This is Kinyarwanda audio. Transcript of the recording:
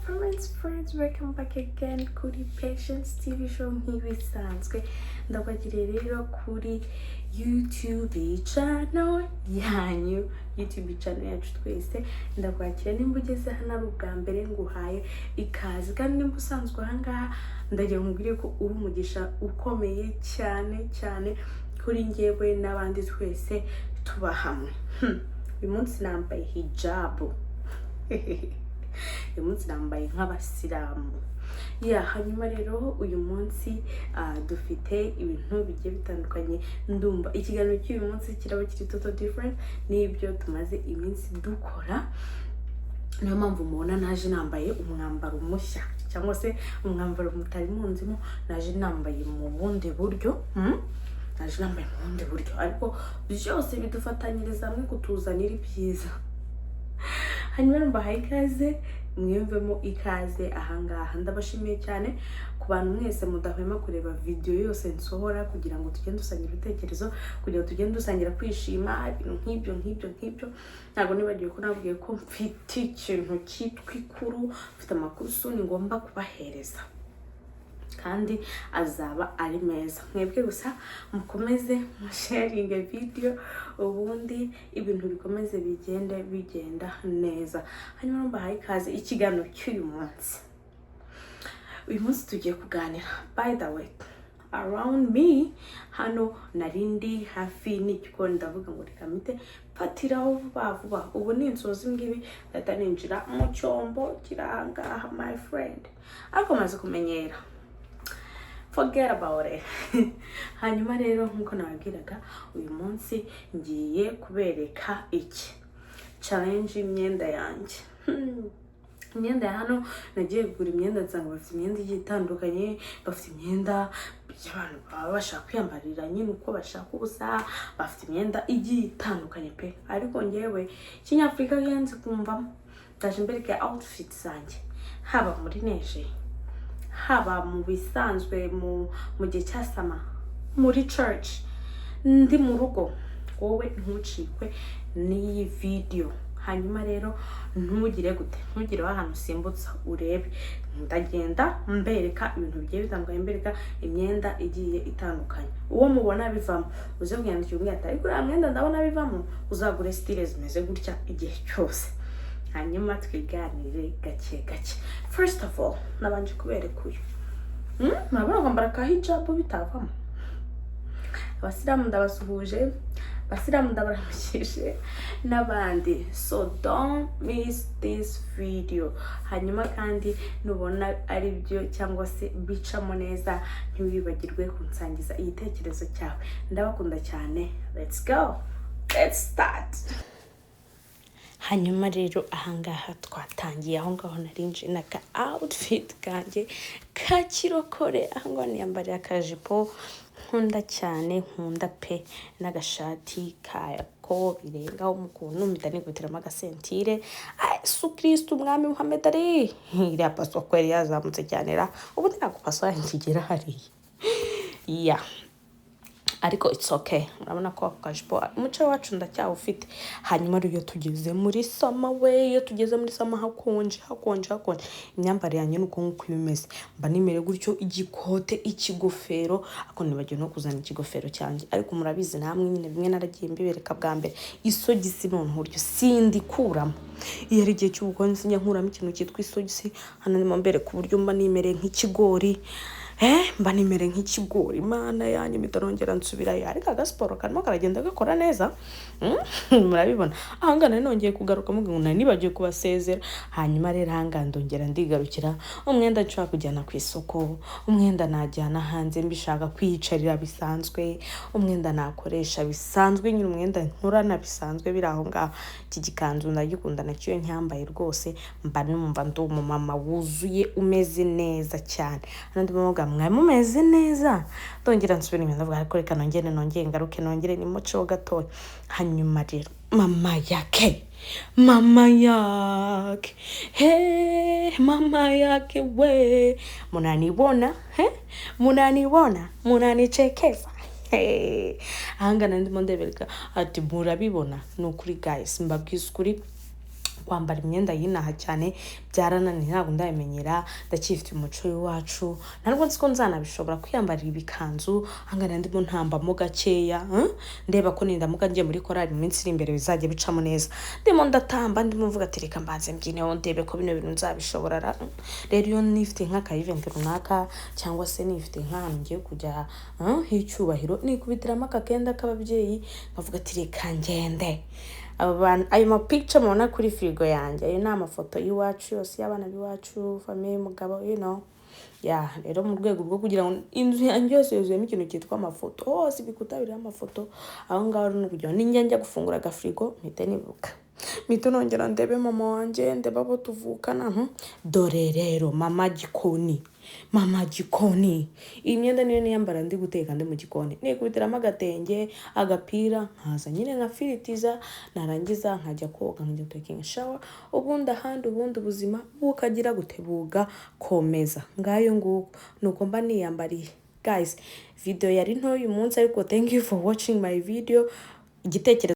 friends, welcome back again kuri Patience TV show nk'ibisanzwe. Ndabagiriye rero kuri YouTube channel yanyu, YouTube channel yacu twese. Ndakwakira nimba ugeze hano ari ubwa mbere nguhaye ikaze, kandi nimba usanzwe ahangaha ndagira nkubwire ko uri umugisha ukomeye cyane kuri njyewe n'abandi twese tuba hamwe. Uyu munsi nambaye hijabu. Uyu munsi nambaye nk'abasilamu. Hanyuma rero uyu munsi dufite ibintu bigiye bitandukanye. Ndumva ikiganiro cy'uyu munsi kiraba kiri total different n'ibyo tumaze iminsi dukora. Niyo mpamvu mubona naje nambaye umwambaro mushya, cyangwa se umwambaro mutari munzimo. Naje nambaye mu bundi buryo, naje nambaye mu bundi buryo, ariko byose bidufatanyiriza hamwe kutuzanira ibyiza. Hanyuma mbahaye ikaze, mwiyumvemo ikaze ahangaha. Ndabashimiye cyane ku bantu mwese mudahwema kureba video yose nsohora, kugira ngo tugende dusangira ibitekerezo, kugira ngo tugende dusangira kwishima, ibintu nk'ibyo. Ntabwo nibagiwe ko nabwiye ko mfite ikintu cyitwa ikuru, mfite amakuru suni ngomba kubahereza, kandi azaba ari meza. Mwebwe gusa mukomeze sharing video, ubundi ibintu bikomeze bigenda neza. Hanyuma mbahaye ikaze ikiganiro cy'uyu munsi. Uyu munsi tugiye kuganira, by the way, around me hano narindi hafi n'igikoni, ndavuga ngo reka mite patiraho vuba. Ubu ni insozi ngibi ndahita ninjira mu cyombo kirangaha, my friend. Ariko maze kumenyera, forget about it. Hanyuma rero nkuko nababwiraga, uyu munsi ngiye kubereka iki challenge imyenda yanjye. Imyenda ya hano nagiye kugura imyenda, nsanga bafite imyenda igiye itandukanye. Bafite imyenda y'abantu baba bashaka kwiyambarira nyine uko bashaka ubusa, bafite imyenda igiye itandukanye pe. Ariko njyewe kinyafrika yanze kumvamo, ndaje mbereke outfit zanjye, haba muri neje, haba mu bisanzwe mu gihe cya sama, muri church, ndi mu rugo. Wowe ntucikwe n'iyi video. Hanyuma rero ntugire ahantu usimbutsa urebe. Ndagenda mbereka ibintu bigiye bitandukanye, mbereka imyenda igiye itandukanye. Uwo mubona bivamo uze kunyandikira umwete, ariko ya mwenda ndabona bivamo, uzagure style zimeze gutya igihe cyose. Hanyuma twiganire gake. First of all, nabanje kubereka uyu. Murabona kwambara ka hijabu bitavamo. Abasilamu ndabasuhuje, abasilamu ndabaramukije n'abandi. So don't miss this video. Hanyuma kandi nubona ari byo cyangwa se bicamo neza, ntiwibagirwe kunsangiza igitekerezo cyawe. Ndabakunda cyane. Let's go. Let's start. Hanyuma rero ahangaha twatangiye, aho ngaho narinje naka outfit kanjye kakirokore. Aho ngaho niyambariye akajipo nkunda cyane, nkunda pe, n'agashati ko birengaho mukuntu, mpita nikubitiramo agasentire. Yesu Kristo umwami Muhammad ari iriya paso kweri yazamutse cyane ra, ubu ntabwo paso yankigera hariya. Ariko it's okay, urabona ko akajipo umuco wacu ndacyawufite. Hanyuma rero tugeze muri summer way, iyo tugeze muri summer hakonje, imyambaro yanjye nuko nkuko bimeze. Mba nimere gutyo, igikote, ikigofero, ako nibagiye no kuzana ikigofero cyanjye. Ariko murabizi namwe nyine bimwe naragiye mbibereka bwa mbere. Isogisi none uryo sindi kuramo. Iyo ari igihe cy'ubukonje sinjya nkuramo ikintu cyitwa isogisi. Hano ndimo mbereka uburyo mba nimere nk'ikigori. Mba nimere nk'ikigori, mana yanjye mitarongera nsubirayo. Ariko agasiporo karimo karagenda gakora neza. Murabibona ahangana nongeye kugaruka muguna nibagiye kubasezera. Hanyuma rero ahangana ndongera ndigarukira, umwenda nshaka kujyana ku isoko, umwenda najyana hanze mbishaka kwiyicarira bisanzwe, umwenda nakoresha bisanzwe, nyine umwenda nkurana bisanzwe biri aho ngaho. Iki gikanzu ndagikunda nacyo nyambaye rwose, mba numva ndi umumama wuzuye umeze neza cyane. Nandi mama mumeze neza. Ndongera nsubira inyuma ndavuga ariko reka nongere ngaruke nongere ni muco gatoya. Hanyuma rero mama yake, mama yake we, munanibona munanichekeza. Ahangana ndimo ndebereka ati murabibona. Nukuri guys, mbabwiza ukuri kwambara imyenda y'inaha cyane byarananiye, ntabwo ndabimenyera, ndacyifite umuco w'iwacu, ntabwo nzi ko nzanabishobora kwiyambarira ibikanzu hangana ndimo ntambamo gakeya, ndeba ko nindamuka ngiye muri korali mu minsi iri imbere bizajya bicamo neza, ndimo ndatamba ndimo mvuga ati reka mbanze mbyineho ndebe ko bino bintu nzabishobora. Rero iyo nifite nk'aka event runaka cyangwa se nifite nk'ahantu ngiye kujya h'icyubahiro, nikubitiramo akakenda k'ababyeyi nkavuga ati reka ngende. Ayo mapicture mubona kuri firigo yanjye, ayo ni amafoto y'iwacu yose y'abana b'iwacu, famiye y'umugabo, rero mu rwego rwo kugira ngo inzu yanjye yose yuzuyemo ikintu cyitwa amafoto, hose ibikuta biriho amafoto, aho ngaho ni ukugira ngo njya gufungura agafirigo mpite nibuka, mpite nongera ndebe mama wanjye, ndebe abo tuvukana. Dore rero mama gikoni, iyi myenda niyo niyambara ndi guteka ndi mu gikoni, nikubitiramo agatenge, agapira, nkaza nyine nkafiritiza, narangiza nkajya koga, nkajya taking shower, ubundi ahandi ubundi ubuzima bukagira gute bugakomeza. Ngayo nguko nuko mba niyambariye. Guys, video yari nto uyu munsi, ariko thank you for watching my video. Igitekerezo